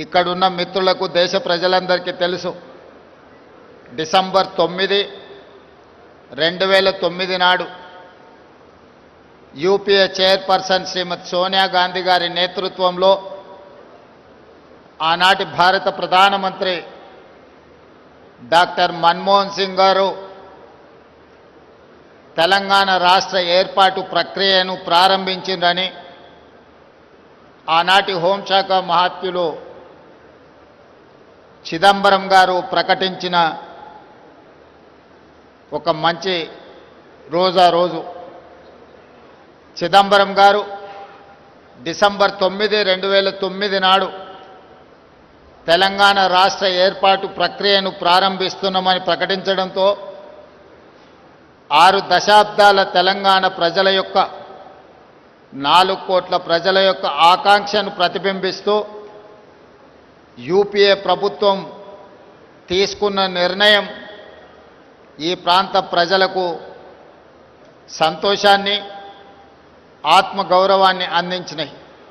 ఇక్కడున్న మిత్రులకు దేశ ప్రజలందరికీ తెలుసు, డిసెంబర్ 9, 2009 నాడు యూపీఏ చైర్పర్సన్ శ్రీమతి సోనియా గాంధీ గారి నేతృత్వంలో ఆనాటి భారత ప్రధానమంత్రి డాక్టర్ మన్మోహన్ సింగ్ గారు తెలంగాణ రాష్ట్ర ఏర్పాటు ప్రక్రియను ప్రారంభించిందని ఆనాటి హోంశాఖ మహాత్యులు చిదంబరం గారు ప్రకటించిన ఒక మంచి రోజు చిదంబరం గారు డిసెంబర్ 9, 2009 నాడు తెలంగాణ రాష్ట్ర ఏర్పాటు ప్రక్రియను ప్రారంభిస్తున్నామని ప్రకటించడంతో 6 దశాబ్దాల తెలంగాణ ప్రజల యొక్క 4 కోట్ల ప్రజల యొక్క ఆకాంక్షను ప్రతిబింబిస్తూ యూపీఏ ప్రభుత్వం తీసుకున్న నిర్ణయం ఈ ప్రాంత ప్రజలకు సంతోషాన్ని, ఆత్మగౌరవాన్ని అందించినాయి.